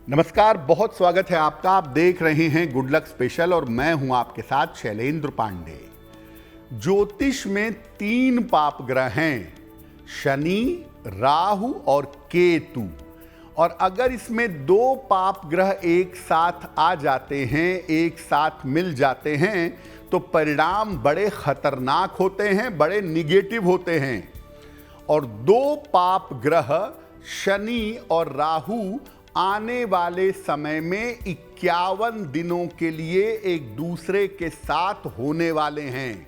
नमस्कार, बहुत स्वागत है आपका। आप देख रहे हैं गुड लक स्पेशल और मैं हूं आपके साथ शैलेंद्र पांडे। ज्योतिष में 3 पाप ग्रह हैं, शनि, राहु और केतु। और अगर इसमें 2 पाप ग्रह एक साथ आ जाते हैं, एक साथ मिल जाते हैं, तो परिणाम बड़े खतरनाक होते हैं, बड़े निगेटिव होते हैं। और 2 पाप ग्रह शनि और राहु आने वाले समय में 51 दिनों के लिए एक दूसरे के साथ होने वाले हैं।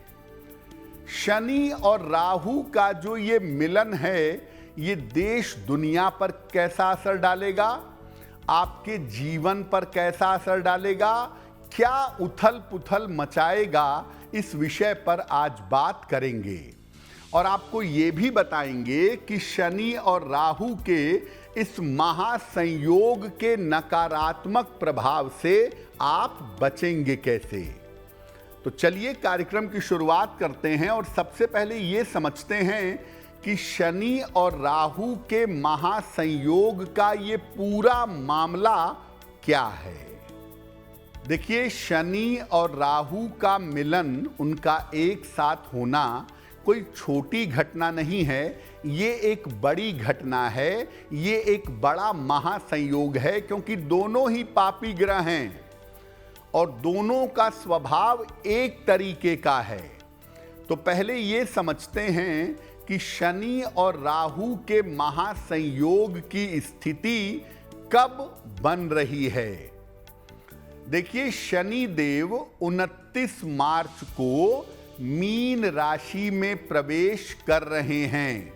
शनि और राहु का जो ये मिलन है, ये देश दुनिया पर कैसा असर डालेगा, आपके जीवन पर कैसा असर डालेगा, क्या उथल पुथल मचाएगा, इस विषय पर आज बात करेंगे। और आपको ये भी बताएंगे कि शनि और राहु के इस महासंयोग के नकारात्मक प्रभाव से आप बचेंगे कैसे। तो चलिए कार्यक्रम की शुरुआत करते हैं और सबसे पहले ये समझते हैं कि शनि और राहु के महासंयोग का ये पूरा मामला क्या है। देखिए, शनि और राहु का मिलन, उनका एक साथ होना कोई छोटी घटना नहीं है, ये एक बड़ी घटना है, ये एक बड़ा महासंयोग है, क्योंकि दोनों ही पापी ग्रह हैं और दोनों का स्वभाव एक तरीके का है। तो पहले ये समझते हैं कि शनि और राहु के महासंयोग की स्थिति कब बन रही है। देखिए, शनि देव 29 मार्च को मीन राशि में प्रवेश कर रहे हैं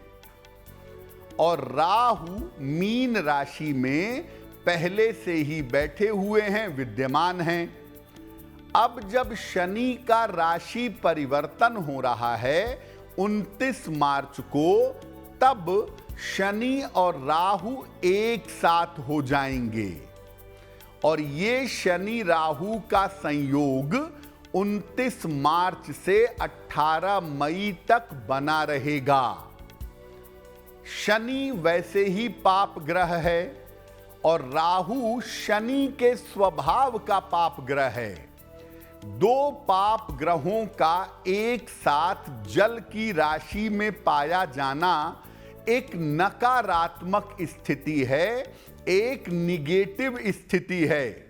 और राहु मीन राशि में पहले से ही बैठे हुए हैं, विद्यमान हैं। अब जब शनि का राशि परिवर्तन हो रहा है 29 मार्च को, तब शनि और राहु एक साथ हो जाएंगे और ये शनि राहु का संयोग 29 मार्च से 18 मई तक बना रहेगा। शनि वैसे ही पाप ग्रह है और राहु शनि के स्वभाव का पाप ग्रह है। 2 पाप ग्रहों का एक साथ जल की राशि में पाया जाना एक नकारात्मक स्थिति है, एक निगेटिव स्थिति है।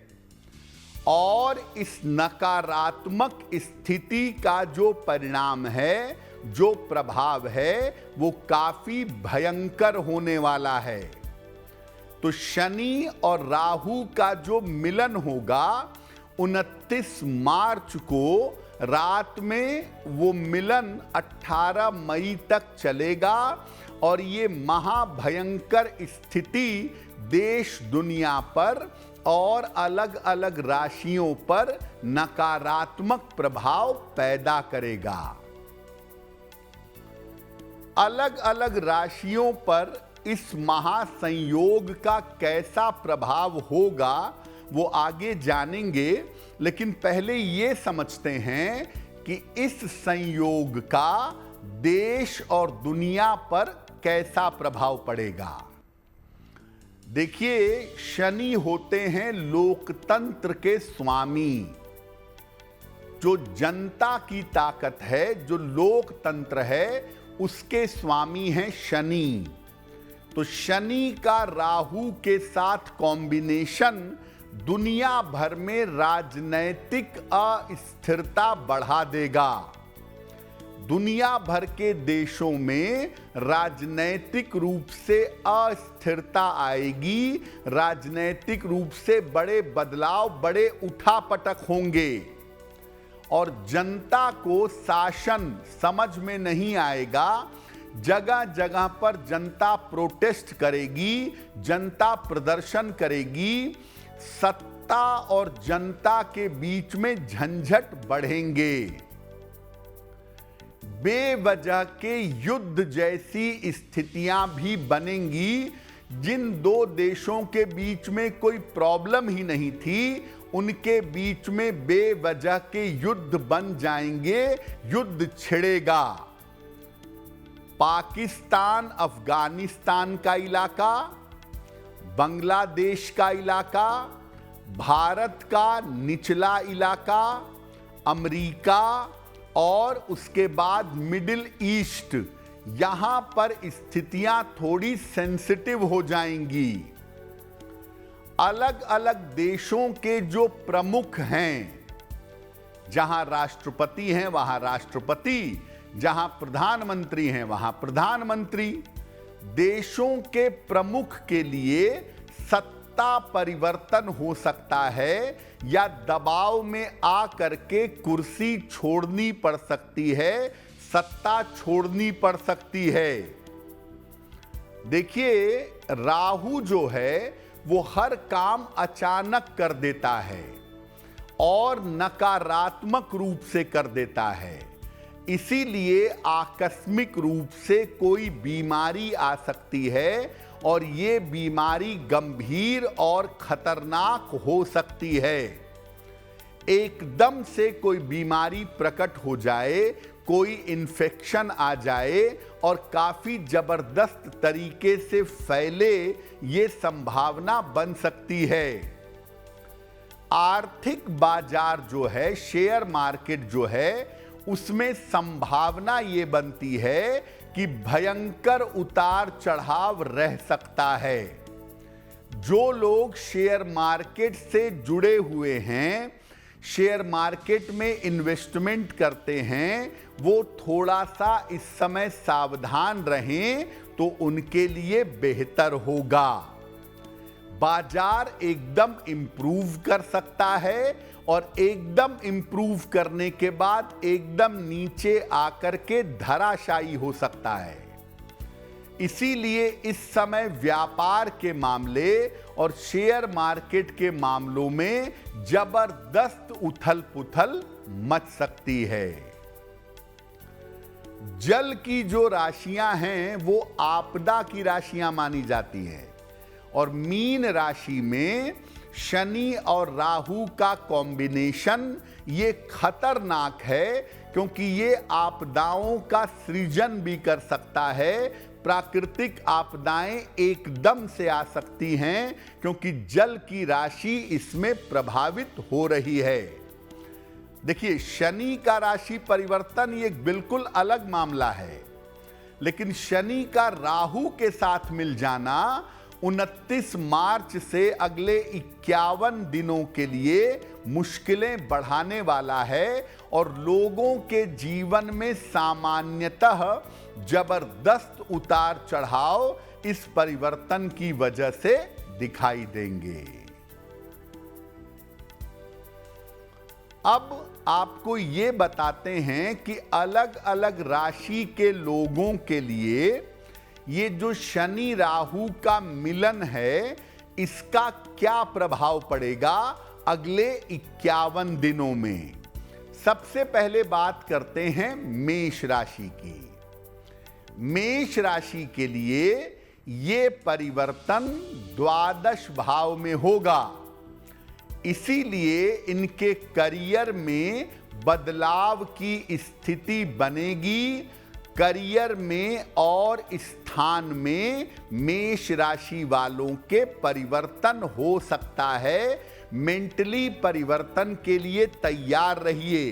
और इस नकारात्मक स्थिति का जो परिणाम है, जो प्रभाव है, वो काफी भयंकर होने वाला है। तो शनि और राहु का जो मिलन होगा 29 मार्च को रात में, वो मिलन 18 मई तक चलेगा और ये महाभयंकर स्थिति देश दुनिया पर और अलग अलग राशियों पर नकारात्मक प्रभाव पैदा करेगा। अलग अलग राशियों पर इस महासंयोग का कैसा प्रभाव होगा वो आगे जानेंगे, लेकिन पहले ये समझते हैं कि इस संयोग का देश और दुनिया पर कैसा प्रभाव पड़ेगा। देखिए, शनि होते हैं लोकतंत्र के स्वामी। जो जनता की ताकत है, जो लोकतंत्र है, उसके स्वामी हैं शनि। तो शनि का राहु के साथ कॉम्बिनेशन दुनिया भर में राजनैतिक अस्थिरता बढ़ा देगा। दुनिया भर के देशों में राजनैतिक रूप से अस्थिरता आएगी, राजनैतिक रूप से बड़े बदलाव, बड़े उठापटक होंगे और जनता को शासन समझ में नहीं आएगा। जगह जगह पर जनता प्रोटेस्ट करेगी, जनता प्रदर्शन करेगी, सत्ता और जनता के बीच में झंझट बढ़ेंगे। बेवजह के युद्ध जैसी स्थितियां भी बनेंगी। जिन 2 देशों के बीच में कोई प्रॉब्लम ही नहीं थी, उनके बीच में बेवजह के युद्ध बन जाएंगे, युद्ध छिड़ेगा। पाकिस्तान अफगानिस्तान का इलाका, बांग्लादेश का इलाका, भारत का निचला इलाका, अमेरिका और उसके बाद मिडिल ईस्ट, यहां पर स्थितियां थोड़ी सेंसिटिव हो जाएंगी। अलग अलग देशों के जो प्रमुख हैं, जहां राष्ट्रपति हैं वहां राष्ट्रपति, जहां प्रधानमंत्री हैं वहां प्रधानमंत्री, देशों के प्रमुख के लिए सत्ता परिवर्तन हो सकता है या दबाव में आकर के कुर्सी छोड़नी पड़ सकती है, सत्ता छोड़नी पड़ सकती है। देखिए, राहु जो है वो हर काम अचानक कर देता है और नकारात्मक रूप से कर देता है। इसीलिए आकस्मिक रूप से कोई बीमारी आ सकती है और ये बीमारी गंभीर और खतरनाक हो सकती है। एकदम से कोई बीमारी प्रकट हो जाए, कोई इन्फेक्शन आ जाए और काफी जबरदस्त तरीके से फैले, ये संभावना बन सकती है। आर्थिक बाजार जो है, शेयर मार्केट जो है, उसमें संभावना ये बनती है कि भयंकर उतार चढ़ाव रह सकता है। जो लोग शेयर मार्केट से जुड़े हुए हैं, शेयर मार्केट में इन्वेस्टमेंट करते हैं, वो थोड़ा सा इस समय सावधान रहें तो उनके लिए बेहतर होगा। बाजार एकदम इंप्रूव कर सकता है और एकदम इंप्रूव करने के बाद एकदम नीचे आकर के धराशायी हो सकता है। इसीलिए इस समय व्यापार के मामले और शेयर मार्केट के मामलों में जबरदस्त उथल पुथल मच सकती है। जल की जो राशियां हैं वो आपदा की राशियां मानी जाती हैं और मीन राशि में शनि और राहु का कॉम्बिनेशन ये खतरनाक है, क्योंकि ये आपदाओं का सृजन भी कर सकता है। प्राकृतिक आपदाएं एकदम से आ सकती हैं क्योंकि जल की राशि इसमें प्रभावित हो रही है। देखिए, शनि का राशि परिवर्तन ये बिल्कुल अलग मामला है, लेकिन शनि का राहु के साथ मिल जाना 29 मार्च से अगले 51 दिनों के लिए मुश्किलें बढ़ाने वाला है और लोगों के जीवन में सामान्यतः जबरदस्त उतार चढ़ाव इस परिवर्तन की वजह से दिखाई देंगे। अब आपको ये बताते हैं कि अलग अलग राशि के लोगों के लिए ये जो शनि राहु का मिलन है, इसका क्या प्रभाव पड़ेगा अगले 51 दिनों में। सबसे पहले बात करते हैं मेष राशि की। मेष राशि के लिए ये परिवर्तन द्वादश भाव में होगा, इसीलिए इनके करियर में बदलाव की स्थिति बनेगी। करियर में और स्थान में मेष राशि वालों के परिवर्तन हो सकता है। मेंटली परिवर्तन के लिए तैयार रहिए।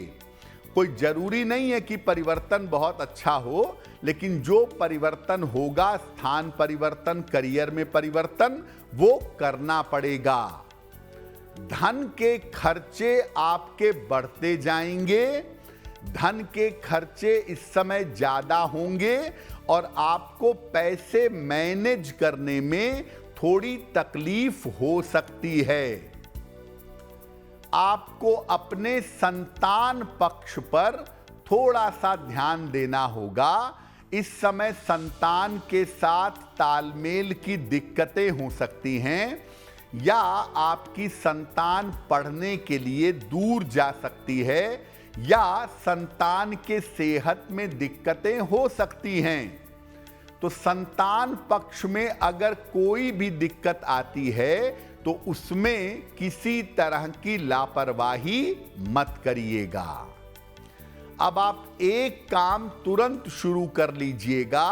कोई जरूरी नहीं है कि परिवर्तन बहुत अच्छा हो, लेकिन जो परिवर्तन होगा, स्थान परिवर्तन, करियर में परिवर्तन, वो करना पड़ेगा। धन के खर्चे आपके बढ़ते जाएंगे। धन के खर्चे इस समय ज्यादा होंगे और आपको पैसे मैनेज करने में थोड़ी तकलीफ हो सकती है। आपको अपने संतान पक्ष पर थोड़ा सा ध्यान देना होगा। इस समय संतान के साथ तालमेल की दिक्कतें हो सकती हैं या आपकी संतान पढ़ने के लिए दूर जा सकती है या संतान के सेहत में दिक्कतें हो सकती हैं। तो संतान पक्ष में अगर कोई भी दिक्कत आती है तो उसमें किसी तरह की लापरवाही मत करिएगा। अब आप एक काम तुरंत शुरू कर लीजिएगा।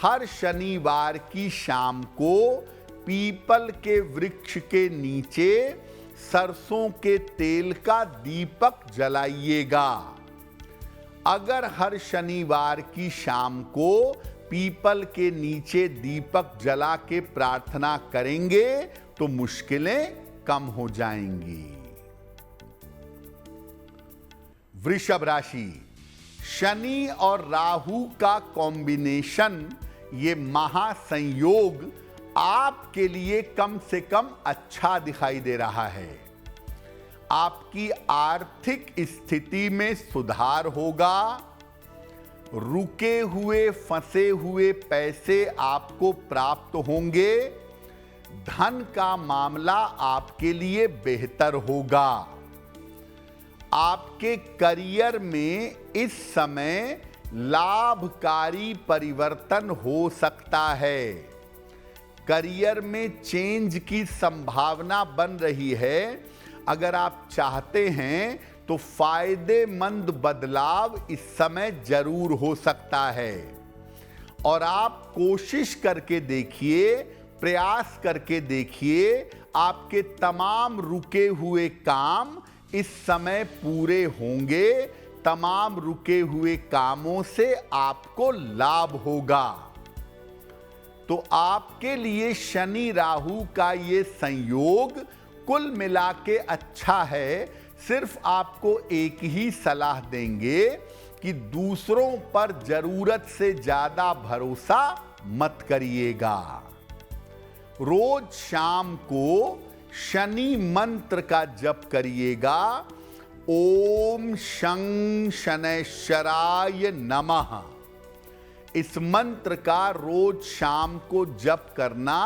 हर शनिवार की शाम को पीपल के वृक्ष के नीचे सरसों के तेल का दीपक जलाइएगा। अगर हर शनिवार की शाम को पीपल के नीचे दीपक जला के प्रार्थना करेंगे तो मुश्किलें कम हो जाएंगी। वृषभ राशि, शनि और राहु का कॉम्बिनेशन, ये महासंयोग आपके लिए कम से कम अच्छा दिखाई दे रहा है। आपकी आर्थिक स्थिति में सुधार होगा। रुके हुए फंसे हुए पैसे आपको प्राप्त होंगे। धन का मामला आपके लिए बेहतर होगा। आपके करियर में इस समय लाभकारी परिवर्तन हो सकता है। करियर में चेंज की संभावना बन रही है। अगर आप चाहते हैं तो फायदेमंद बदलाव इस समय जरूर हो सकता है और आप कोशिश करके देखिए, प्रयास करके देखिए, आपके तमाम रुके हुए काम इस समय पूरे होंगे। तमाम रुके हुए कामों से आपको लाभ होगा। तो आपके लिए शनि राहु का ये संयोग कुल मिला के अच्छा है। सिर्फ आपको एक ही सलाह देंगे कि दूसरों पर जरूरत से ज्यादा भरोसा मत करिएगा। रोज शाम को शनि मंत्र का जप करिएगा। ओम शं शनैश्चराय नमः। इस मंत्र का रोज शाम को जप करना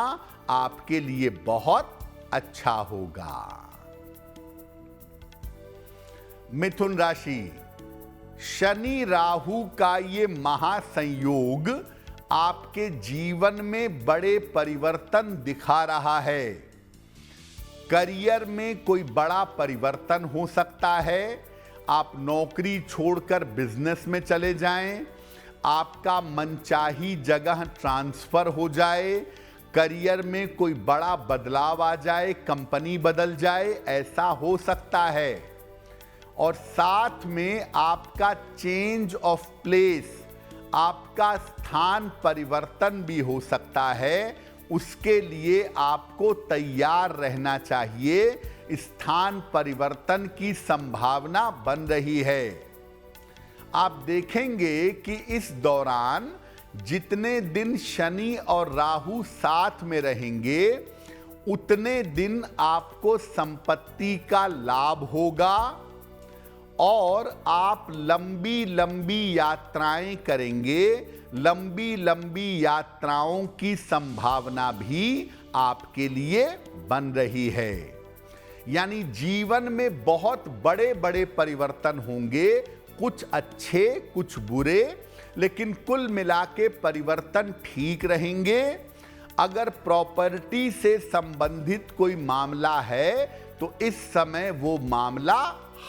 आपके लिए बहुत अच्छा होगा। मिथुन राशि, शनि राहु का ये महासंयोग आपके जीवन में बड़े परिवर्तन दिखा रहा है। करियर में कोई बड़ा परिवर्तन हो सकता है। आप नौकरी छोड़कर बिजनेस में चले जाएं, आपका मनचाही जगह ट्रांसफर हो जाए, करियर में कोई बड़ा बदलाव आ जाए, कंपनी बदल जाए, ऐसा हो सकता है। और साथ में आपका चेंज ऑफ प्लेस, आपका स्थान परिवर्तन भी हो सकता है। उसके लिए आपको तैयार रहना चाहिए। स्थान परिवर्तन की संभावना बन रही है। आप देखेंगे कि इस दौरान जितने दिन शनि और राहु साथ में रहेंगे उतने दिन आपको संपत्ति का लाभ होगा और आप लंबी लंबी यात्राएं करेंगे। लंबी लंबी यात्राओं की संभावना भी आपके लिए बन रही है। यानी जीवन में बहुत बड़े बड़े परिवर्तन होंगे, कुछ अच्छे कुछ बुरे, लेकिन कुल मिला के परिवर्तन ठीक रहेंगे। अगर प्रॉपर्टी से संबंधित कोई मामला है तो इस समय वो मामला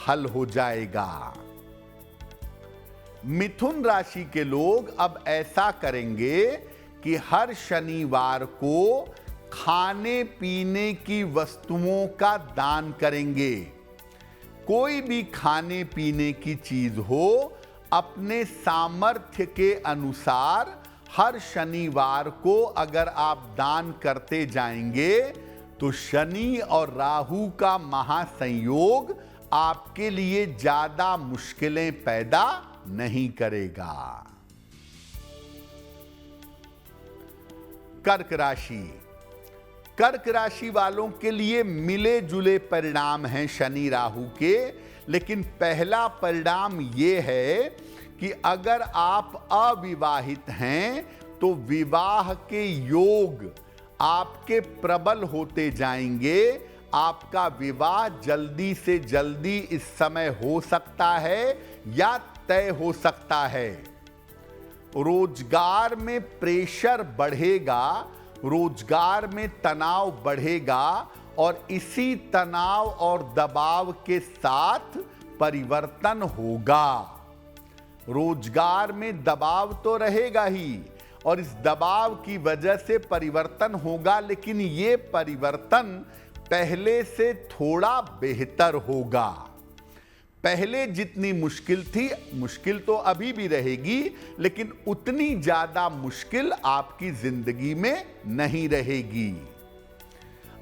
हल हो जाएगा। मिथुन राशि के लोग अब ऐसा करेंगे कि हर शनिवार को खाने पीने की वस्तुओं का दान करेंगे। कोई भी खाने पीने की चीज हो, अपने सामर्थ्य के अनुसार हर शनिवार को अगर आप दान करते जाएंगे तो शनि और राहु का महासंयोग आपके लिए ज्यादा मुश्किलें पैदा नहीं करेगा। कर्क राशि, कर्क राशि वालों के लिए मिले जुले परिणाम हैं शनि राहु के, लेकिन पहला परिणाम यह है कि अगर आप अविवाहित हैं तो विवाह के योग आपके प्रबल होते जाएंगे। आपका विवाह जल्दी से जल्दी इस समय हो सकता है या तय हो सकता है। रोजगार में प्रेशर बढ़ेगा, रोजगार में तनाव बढ़ेगा और इसी तनाव और दबाव के साथ परिवर्तन होगा। रोजगार में दबाव तो रहेगा ही और इस दबाव की वजह से परिवर्तन होगा, लेकिन ये परिवर्तन पहले से थोड़ा बेहतर होगा। पहले जितनी मुश्किल थी, मुश्किल तो अभी भी रहेगी, लेकिन उतनी ज्यादा मुश्किल आपकी जिंदगी में नहीं रहेगी।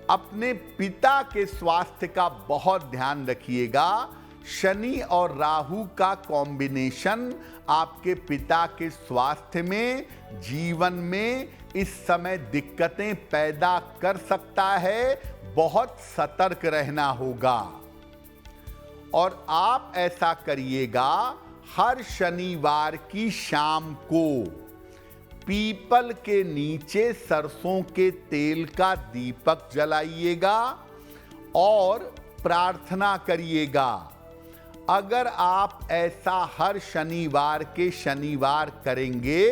अपने पिता के स्वास्थ्य का बहुत ध्यान रखिएगा। शनि और राहु का कॉम्बिनेशन आपके पिता के स्वास्थ्य में, जीवन में इस समय दिक्कतें पैदा कर सकता है। बहुत सतर्क रहना होगा और आप ऐसा करिएगा, हर शनिवार की शाम को पीपल के नीचे सरसों के तेल का दीपक जलाइएगा और प्रार्थना करिएगा। अगर आप ऐसा हर शनिवार के शनिवार करेंगे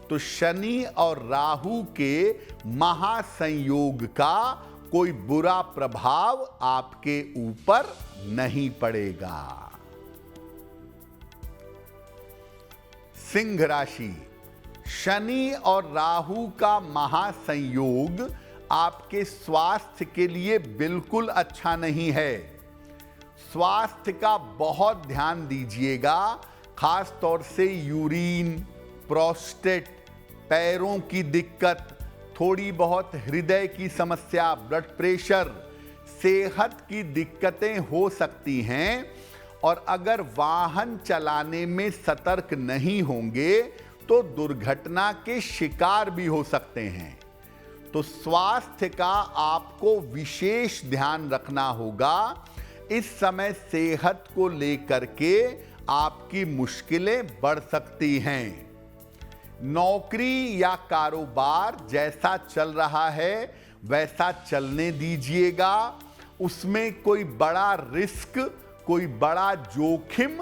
तो शनि और राहु के महासंयोग का कोई बुरा प्रभाव आपके ऊपर नहीं पड़ेगा। सिंह राशि, शनि और राहु का महासंयोग आपके स्वास्थ्य के लिए बिल्कुल अच्छा नहीं है। स्वास्थ्य का बहुत ध्यान दीजिएगा, खास तौर से यूरिन, प्रोस्टेट, पैरों की दिक्कत, थोड़ी बहुत हृदय की समस्या, ब्लड प्रेशर, सेहत की दिक्कतें हो सकती हैं। और अगर वाहन चलाने में सतर्क नहीं होंगे तो दुर्घटना के शिकार भी हो सकते हैं। तो स्वास्थ्य का आपको विशेष ध्यान रखना होगा। इस समय सेहत को लेकर के आपकी मुश्किलें बढ़ सकती हैं। नौकरी या कारोबार जैसा चल रहा है वैसा चलने दीजिएगा। उसमें कोई बड़ा रिस्क, कोई बड़ा जोखिम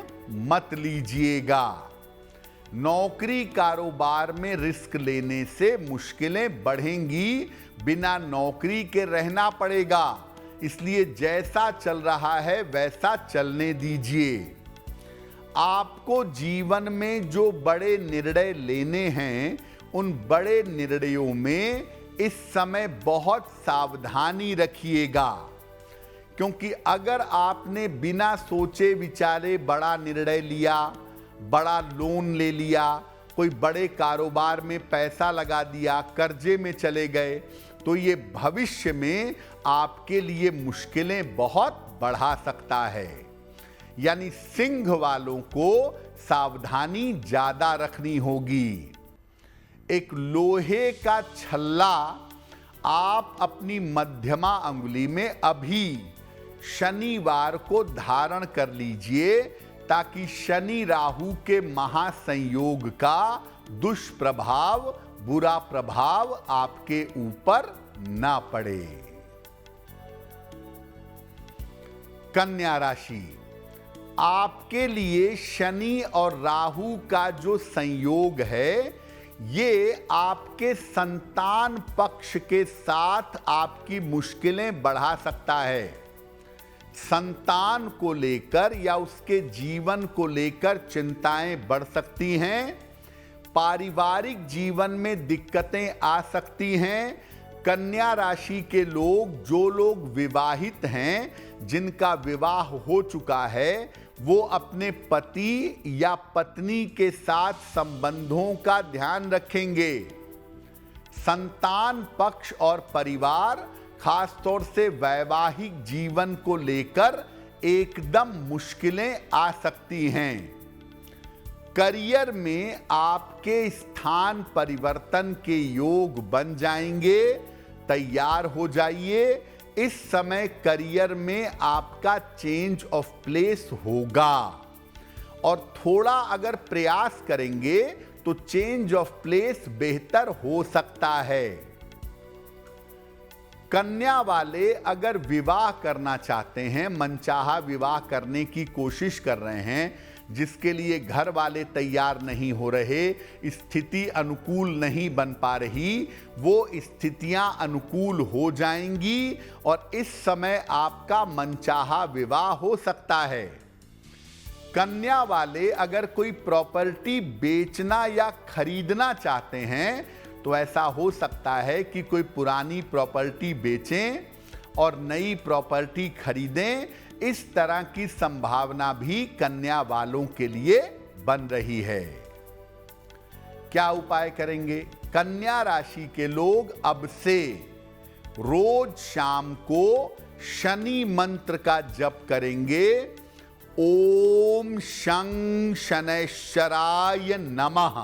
मत लीजिएगा। नौकरी कारोबार में रिस्क लेने से मुश्किलें बढ़ेंगी, बिना नौकरी के रहना पड़ेगा। इसलिए जैसा चल रहा है वैसा चलने दीजिए। आपको जीवन में जो बड़े निर्णय लेने हैं, उन बड़े निर्णयों में इस समय बहुत सावधानी रखिएगा, क्योंकि अगर आपने बिना सोचे विचारे बड़ा निर्णय लिया, बड़ा लोन ले लिया, कोई बड़े कारोबार में पैसा लगा दिया, कर्जे में चले गए, तो ये भविष्य में आपके लिए मुश्किलें बहुत बढ़ा सकता है। यानी सिंह वालों को सावधानी ज्यादा रखनी होगी। एक लोहे का छल्ला आप अपनी मध्यमा अंगुली में अभी शनिवार को धारण कर लीजिए, ताकि शनि राहु के महासंयोग का दुष्प्रभाव, बुरा प्रभाव आपके ऊपर ना पड़े। कन्या राशि, आपके लिए शनि और राहु का जो संयोग है, ये आपके संतान पक्ष के साथ आपकी मुश्किलें बढ़ा सकता है। संतान को लेकर या उसके जीवन को लेकर चिंताएं बढ़ सकती हैं। पारिवारिक जीवन में दिक्कतें आ सकती हैं। कन्या राशि के लोग, जो लोग विवाहित हैं, जिनका विवाह हो चुका है, वो अपने पति या पत्नी के साथ संबंधों का ध्यान रखेंगे। संतान पक्ष और परिवार, खास तौर से वैवाहिक जीवन को लेकर एकदम मुश्किलें आ सकती हैं। करियर में आपके स्थान परिवर्तन के योग बन जाएंगे। तैयार हो जाइए। इस समय करियर में आपका चेंज ऑफ प्लेस होगा और थोड़ा अगर प्रयास करेंगे तो चेंज ऑफ प्लेस बेहतर हो सकता है। कन्या वाले अगर विवाह करना चाहते हैं, मनचाहा विवाह करने की कोशिश कर रहे हैं, जिसके लिए घर वाले तैयार नहीं हो रहे, स्थिति अनुकूल नहीं बन पा रही, वो स्थितियां अनुकूल हो जाएंगी और इस समय आपका मनचाहा विवाह हो सकता है। कन्या वाले अगर कोई प्रॉपर्टी बेचना या खरीदना चाहते हैं तो ऐसा हो सकता है कि कोई पुरानी प्रॉपर्टी बेचें और नई प्रॉपर्टी खरीदें। इस तरह की संभावना भी कन्या वालों के लिए बन रही है। क्या उपाय करेंगे? कन्या राशि के लोग अब से रोज शाम को शनि मंत्र का जप करेंगे। ओम शं शनैश्चराय नमः।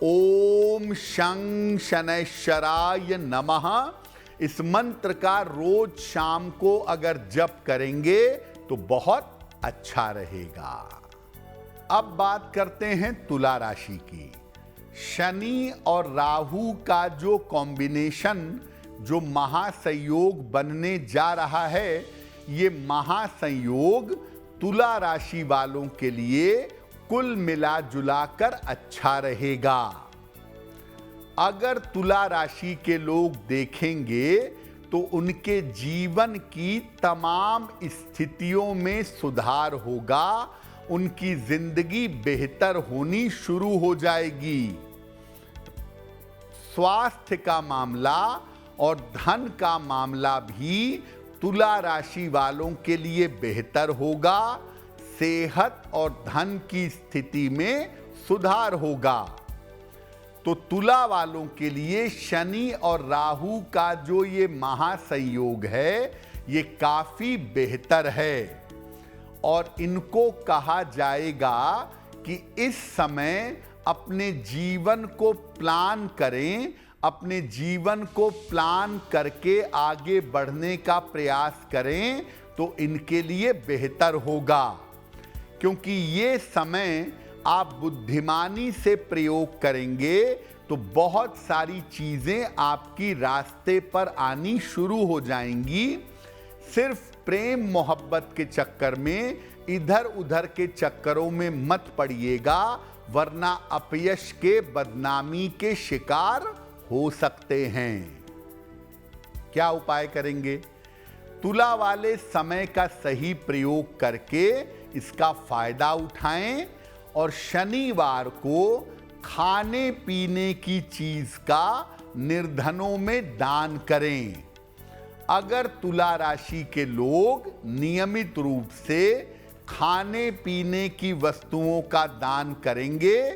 ओम शं शनैश्चराय नमः। इस मंत्र का रोज शाम को अगर जप करेंगे तो बहुत अच्छा रहेगा। अब बात करते हैं तुला राशि की। शनि और राहु का जो कॉम्बिनेशन, जो महासंयोग बनने जा रहा है, ये महासंयोग तुला राशि वालों के लिए कुल मिला जुलाकर अच्छा रहेगा। अगर तुला राशि के लोग देखेंगे तो उनके जीवन की तमाम स्थितियों में सुधार होगा, उनकी जिंदगी बेहतर होनी शुरू हो जाएगी। स्वास्थ्य का मामला और धन का मामला भी तुला राशि वालों के लिए बेहतर होगा। सेहत और धन की स्थिति में सुधार होगा। तो तुला वालों के लिए शनि और राहु का जो ये महासंयोग है, ये काफी बेहतर है और इनको कहा जाएगा कि इस समय अपने जीवन को प्लान करें, अपने जीवन को प्लान करके आगे बढ़ने का प्रयास करें तो इनके लिए बेहतर होगा। क्योंकि ये समय आप बुद्धिमानी से प्रयोग करेंगे तो बहुत सारी चीजें आपकी रास्ते पर आनी शुरू हो जाएंगी। सिर्फ प्रेम मोहब्बत के चक्कर में, इधर उधर के चक्करों में मत पड़िएगा, वरना अपयश के, बदनामी के शिकार हो सकते हैं। क्या उपाय करेंगे? तुला वाले समय का सही प्रयोग करके इसका फायदा उठाएं और शनिवार को खाने पीने की चीज का निर्धनों में दान करें। अगर तुला राशि के लोग नियमित रूप से खाने पीने की वस्तुओं का दान करेंगे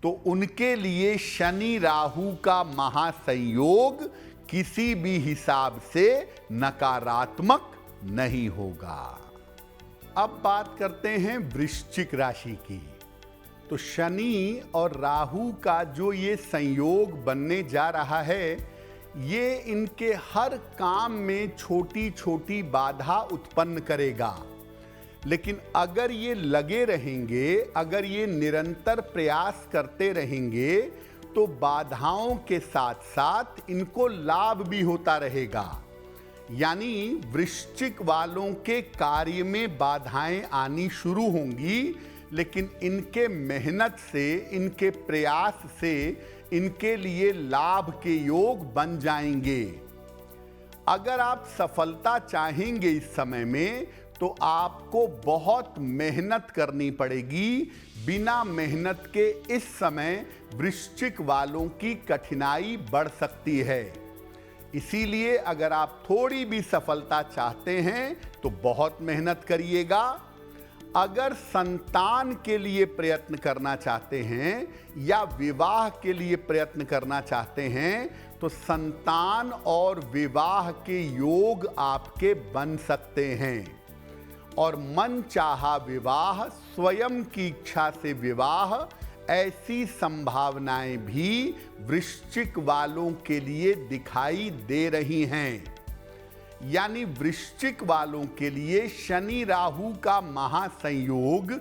तो उनके लिए शनि राहु का महासंयोग किसी भी हिसाब से नकारात्मक नहीं होगा। अब बात करते हैं वृश्चिक राशि की। तो शनि और राहु का जो ये संयोग बनने जा रहा है, ये इनके हर काम में छोटी छोटी बाधा उत्पन्न करेगा। लेकिन अगर ये लगे रहेंगे, अगर ये निरंतर प्रयास करते रहेंगे तो बाधाओं के साथ साथ इनको लाभ भी होता रहेगा। यानी वृश्चिक वालों के कार्य में बाधाएं आनी शुरू होंगी, लेकिन इनके मेहनत से, इनके प्रयास से इनके लिए लाभ के योग बन जाएंगे। अगर आप सफलता चाहेंगे इस समय में तो आपको बहुत मेहनत करनी पड़ेगी। बिना मेहनत के इस समय वृश्चिक वालों की कठिनाई बढ़ सकती है। इसीलिए अगर आप थोड़ी भी सफलता चाहते हैं तो बहुत मेहनत करिएगा। अगर संतान के लिए प्रयत्न करना चाहते हैं या विवाह के लिए प्रयत्न करना चाहते हैं तो संतान और विवाह के योग आपके बन सकते हैं। और मन चाहा विवाह, स्वयं की इच्छा से विवाह, ऐसी संभावनाएं भी वृश्चिक वालों के लिए दिखाई दे रही हैं। यानी वृश्चिक वालों के लिए शनि राहु का महासंयोग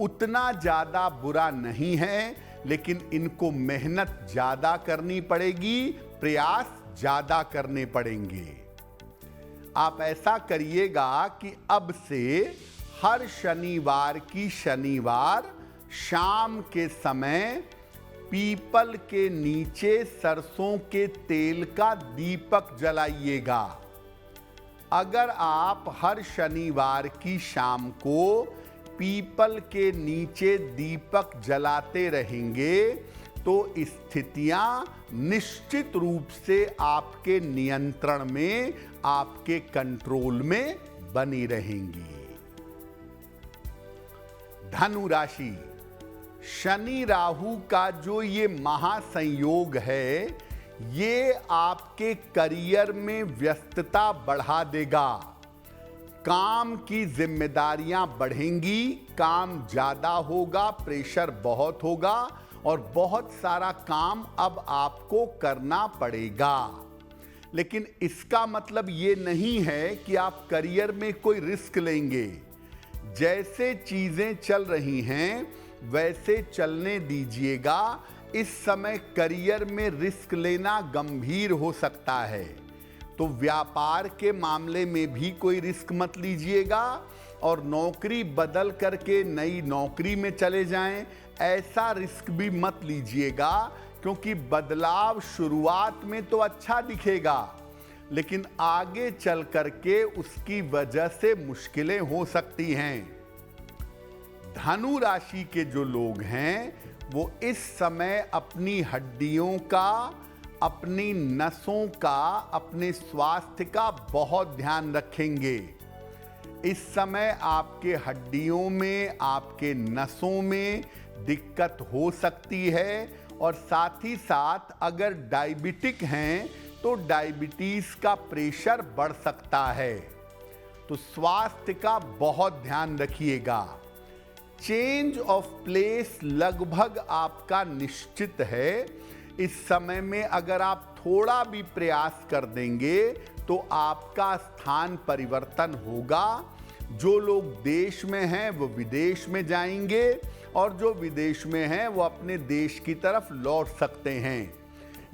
उतना ज्यादा बुरा नहीं है, लेकिन इनको मेहनत ज्यादा करनी पड़ेगी, प्रयास ज्यादा करने पड़ेंगे। आप ऐसा करिएगा कि अब से हर शनिवार की शनिवार शाम के समय पीपल के नीचे सरसों के तेल का दीपक जलाइएगा। अगर आप हर शनिवार की शाम को पीपल के नीचे दीपक जलाते रहेंगे तो स्थितियां निश्चित रूप से आपके नियंत्रण में, आपके कंट्रोल में बनी रहेंगी। धनु राशि, शनि राहु का जो ये महासंयोग है, ये आपके करियर में व्यस्तता बढ़ा देगा। काम की जिम्मेदारियां बढ़ेंगी, काम ज्यादा होगा, प्रेशर बहुत होगा और बहुत सारा काम अब आपको करना पड़ेगा। लेकिन इसका मतलब ये नहीं है कि आप करियर में कोई रिस्क लेंगे। जैसे चीजें चल रही हैं वैसे चलने दीजिएगा। इस समय करियर में रिस्क लेना गंभीर हो सकता है, तो व्यापार के मामले में भी कोई रिस्क मत लीजिएगा और नौकरी बदल करके नई नौकरी में चले जाएं, ऐसा रिस्क भी मत लीजिएगा, क्योंकि बदलाव शुरुआत में तो अच्छा दिखेगा लेकिन आगे चल करके उसकी वजह से मुश्किलें हो सकती हैं। धनु राशि के जो लोग हैं वो इस समय अपनी हड्डियों का, अपनी नसों का, अपने स्वास्थ्य का बहुत ध्यान रखेंगे। इस समय आपके हड्डियों में, आपके नसों में दिक्कत हो सकती है और साथ ही साथ अगर डायबिटिक हैं तो डायबिटीज का प्रेशर बढ़ सकता है, तो स्वास्थ्य का बहुत ध्यान रखिएगा। चेंज ऑफ प्लेस लगभग आपका निश्चित है। इस समय में अगर आप थोड़ा भी प्रयास कर देंगे तो आपका स्थान परिवर्तन होगा। जो लोग देश में हैं वो विदेश में जाएंगे और जो विदेश में हैं वो अपने देश की तरफ लौट सकते हैं।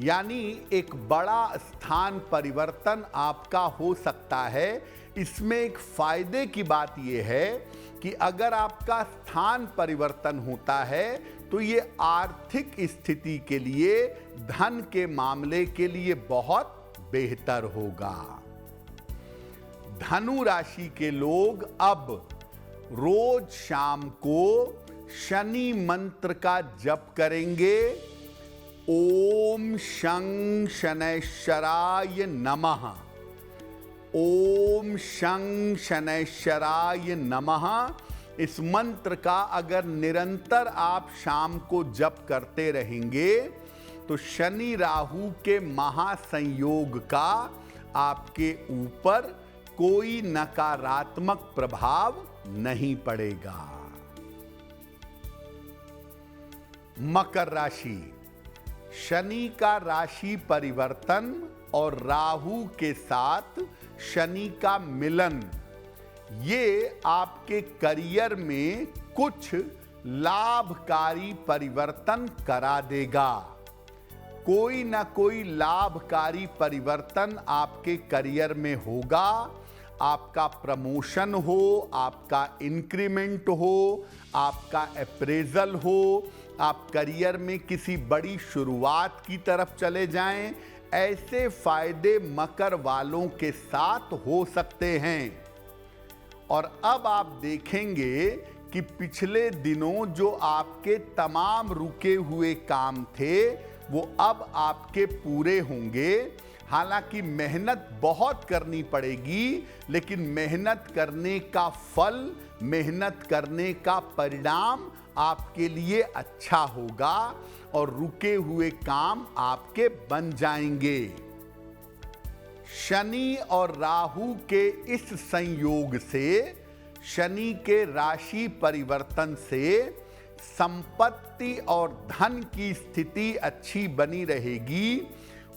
यानी एक बड़ा स्थान परिवर्तन आपका हो सकता है। इसमें एक फायदे की बात यह है कि अगर आपका स्थान परिवर्तन होता है तो ये आर्थिक स्थिति के लिए, धन के मामले के लिए बहुत बेहतर होगा। धनु राशि के लोग अब रोज शाम को शनि मंत्र का जप करेंगे। ओम शं शनैश्चराय नमः, ओम शं शनैश्चराय नमः। इस मंत्र का अगर निरंतर आप शाम को जप करते रहेंगे तो शनि राहु के महासंयोग का आपके ऊपर कोई नकारात्मक प्रभाव नहीं पड़ेगा। मकर राशि, शनि का राशि परिवर्तन और राहु के साथ शनि का मिलन, ये आपके करियर में कुछ लाभकारी परिवर्तन करा देगा। कोई ना कोई लाभकारी परिवर्तन आपके करियर में होगा। आपका प्रमोशन हो, आपका इंक्रीमेंट हो, आपका अप्रेजल हो, आप करियर में किसी बड़ी शुरुआत की तरफ चले जाएं, ऐसे फायदे मकर वालों के साथ हो सकते हैं। और अब आप देखेंगे कि पिछले दिनों जो आपके तमाम रुके हुए काम थे वो अब आपके पूरे होंगे। हालांकि मेहनत बहुत करनी पड़ेगी, लेकिन मेहनत करने का फल, मेहनत करने का परिणाम आपके लिए अच्छा होगा और रुके हुए काम आपके बन जाएंगे। शनि और राहु के इस संयोग से, शनि के राशि परिवर्तन से संपत्ति और धन की स्थिति अच्छी बनी रहेगी।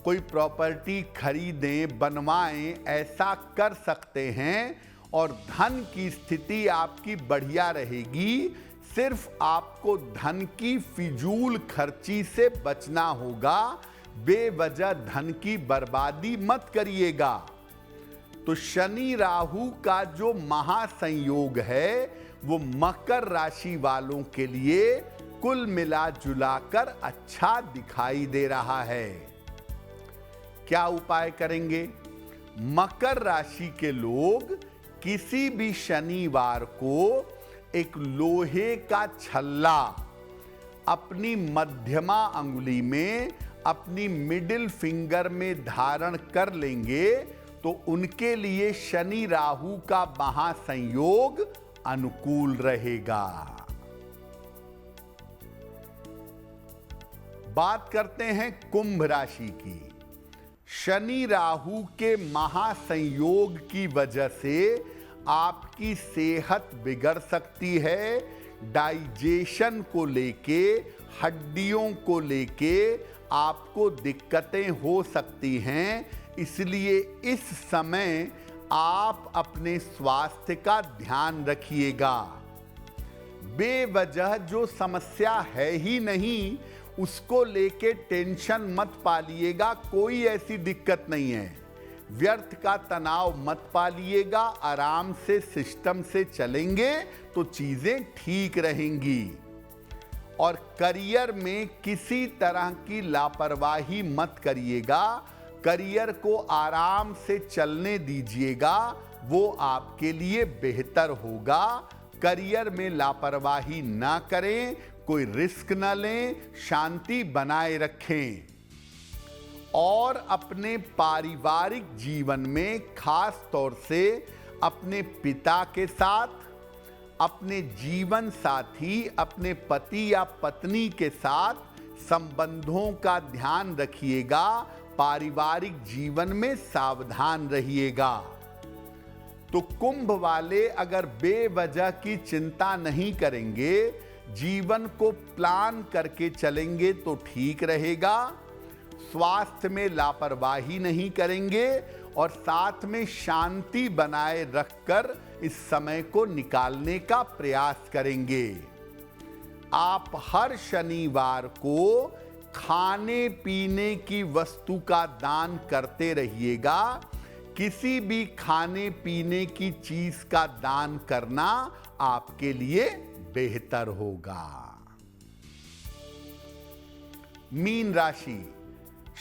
कोई प्रॉपर्टी खरीदें, बनवाएं, ऐसा कर सकते हैं और धन की स्थिति आपकी बढ़िया रहेगी। सिर्फ आपको धन की फिजूल खर्ची से बचना होगा। बेवजह धन की बर्बादी मत करिएगा। तो शनि राहु का जो महासंयोग है वो मकर राशि वालों के लिए कुल मिला जुलाकर अच्छा दिखाई दे रहा है। क्या उपाय करेंगे? मकर राशि के लोग किसी भी शनिवार को एक लोहे का छल्ला अपनी मध्यमा अंगुली में, अपनी मिडिल फिंगर में धारण कर लेंगे तो उनके लिए शनि राहु का महासंयोग अनुकूल रहेगा। बात करते हैं कुंभ राशि की। शनि राहु के महासंयोग की वजह से आपकी सेहत बिगड़ सकती है। डाइजेशन को लेके, हड्डियों को लेके आपको दिक्कतें हो सकती हैं। इसलिए इस समय आप अपने स्वास्थ्य का ध्यान रखिएगा। बेवजह जो समस्या है ही नहीं उसको लेके टेंशन मत पालिएगा। कोई ऐसी दिक्कत नहीं है। व्यर्थ का तनाव मत पालिएगा। आराम से सिस्टम से चलेंगे तो चीजें ठीक रहेंगी। और करियर में किसी तरह की लापरवाही मत करिएगा। करियर को आराम से चलने दीजिएगा, वो आपके लिए बेहतर होगा। करियर में लापरवाही ना करें, कोई रिस्क ना लें, शांति बनाए रखें। और अपने पारिवारिक जीवन में खास तौर से अपने पिता के साथ, अपने जीवन साथी, अपने पति या पत्नी के साथ संबंधों का ध्यान रखिएगा। पारिवारिक जीवन में सावधान रहिएगा। तो कुंभ वाले अगर बेवजह की चिंता नहीं करेंगे, जीवन को प्लान करके चलेंगे तो ठीक रहेगा। स्वास्थ्य में लापरवाही नहीं करेंगे और साथ में शांति बनाए रखकर इस समय को निकालने का प्रयास करेंगे। आप हर शनिवार को खाने पीने की वस्तु का दान करते रहिएगा। किसी भी खाने पीने की चीज का दान करना आपके लिए बेहतर होगा। मीन राशि,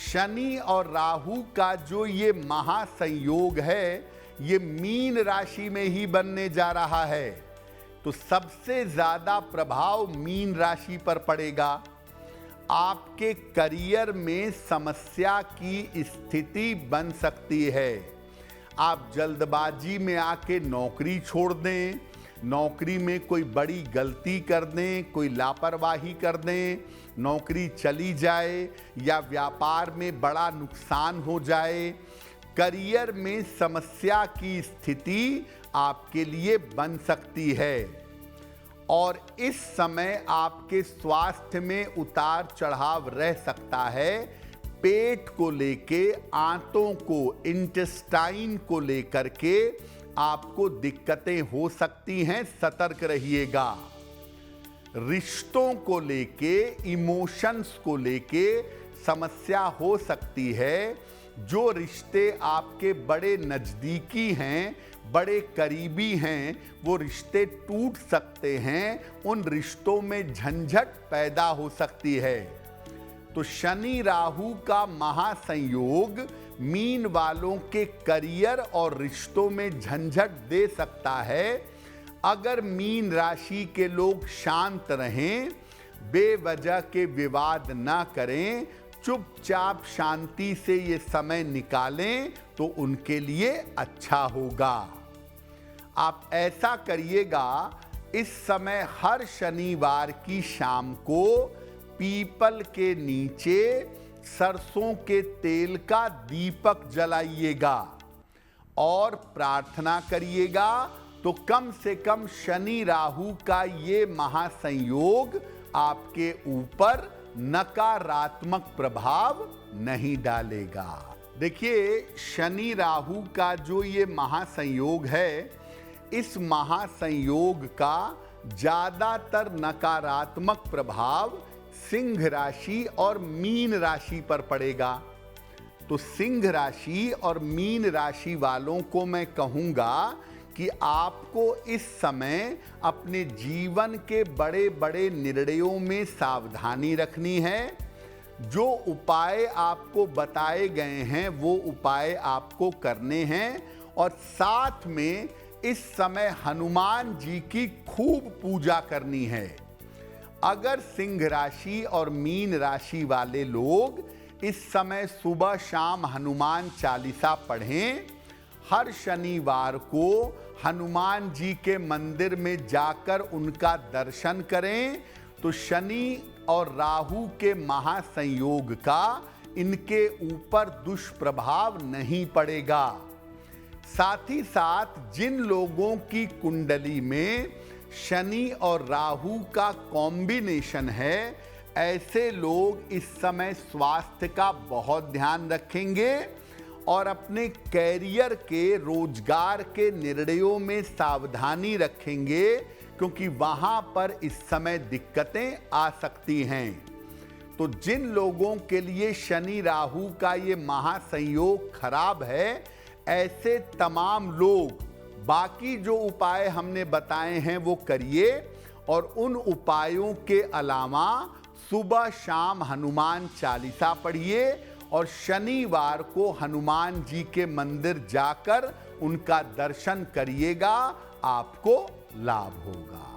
शनि और राहु का जो ये महासंयोग है ये मीन राशि में ही बनने जा रहा है। तो सबसे ज्यादा प्रभाव मीन राशि पर पड़ेगा। आपके करियर में समस्या की स्थिति बन सकती है। आप जल्दबाजी में आके नौकरी छोड़ दें, नौकरी में कोई बड़ी गलती कर दें, कोई लापरवाही कर दें, नौकरी चली जाए या व्यापार में बड़ा नुकसान हो जाए। करियर में समस्या की स्थिति आपके लिए बन सकती है। और इस समय आपके स्वास्थ्य में उतार चढ़ाव रह सकता है। पेट को लेके, आंतों को, इंटेस्टाइन को लेकर के आपको दिक्कतें हो सकती हैं, सतर्क रहिएगा। रिश्तों को लेके, इमोशंस को लेके समस्या हो सकती है। जो रिश्ते आपके बड़े नज़दीकी हैं, बड़े करीबी हैं, वो रिश्ते टूट सकते हैं। उन रिश्तों में झंझट पैदा हो सकती है। तो शनि राहु का महासंयोग मीन वालों के करियर और रिश्तों में झंझट दे सकता है। अगर मीन राशि के लोग शांत रहें, बेवजह के विवाद ना करें, चुपचाप शांति से ये समय निकालें तो उनके लिए अच्छा होगा। आप ऐसा करिएगा, इस समय हर शनिवार की शाम को पीपल के नीचे सरसों के तेल का दीपक जलाइएगा और प्रार्थना करिएगा। तो कम से कम शनि राहु का ये महासंयोग आपके ऊपर नकारात्मक प्रभाव नहीं डालेगा। देखिए, शनि राहु का जो ये महासंयोग है, इस महासंयोग का ज्यादातर नकारात्मक प्रभाव सिंह राशि और मीन राशि पर पड़ेगा। तो सिंह राशि और मीन राशि वालों को मैं कहूंगा कि आपको इस समय अपने जीवन के बड़े बड़े निर्णयों में सावधानी रखनी है। जो उपाय आपको बताए गए हैं वो उपाय आपको करने हैं और साथ में इस समय हनुमान जी की खूब पूजा करनी है। अगर सिंह राशि और मीन राशि वाले लोग इस समय सुबह शाम हनुमान चालीसा पढ़ें, हर शनिवार को हनुमान जी के मंदिर में जाकर उनका दर्शन करें, तो शनि और राहु के महासंयोग का इनके ऊपर दुष्प्रभाव नहीं पड़ेगा। साथ ही साथ जिन लोगों की कुंडली में शनि और राहु का कॉम्बिनेशन है, ऐसे लोग इस समय स्वास्थ्य का बहुत ध्यान रखेंगे और अपने कैरियर के, रोजगार के निर्णयों में सावधानी रखेंगे, क्योंकि वहां पर इस समय दिक्कतें आ सकती हैं। तो जिन लोगों के लिए शनि राहु का ये महासंयोग खराब है, ऐसे तमाम लोग बाकी जो उपाय हमने बताए हैं वो करिए, और उन उपायों के अलावा सुबह शाम हनुमान चालीसा पढ़िए और शनिवार को हनुमान जी के मंदिर जाकर उनका दर्शन करिएगा, आपको लाभ होगा।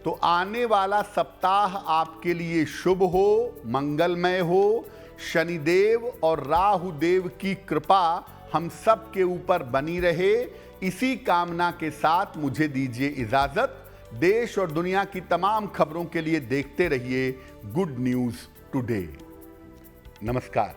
तो आने वाला सप्ताह आपके लिए शुभ हो, मंगलमय हो। शनिदेव और राहुदेव की कृपा हम सब के ऊपर बनी रहे, इसी कामना के साथ मुझे दीजिए इजाजत। देश और दुनिया की तमाम खबरों के लिए देखते रहिए गुड न्यूज टुडे। नमस्कार।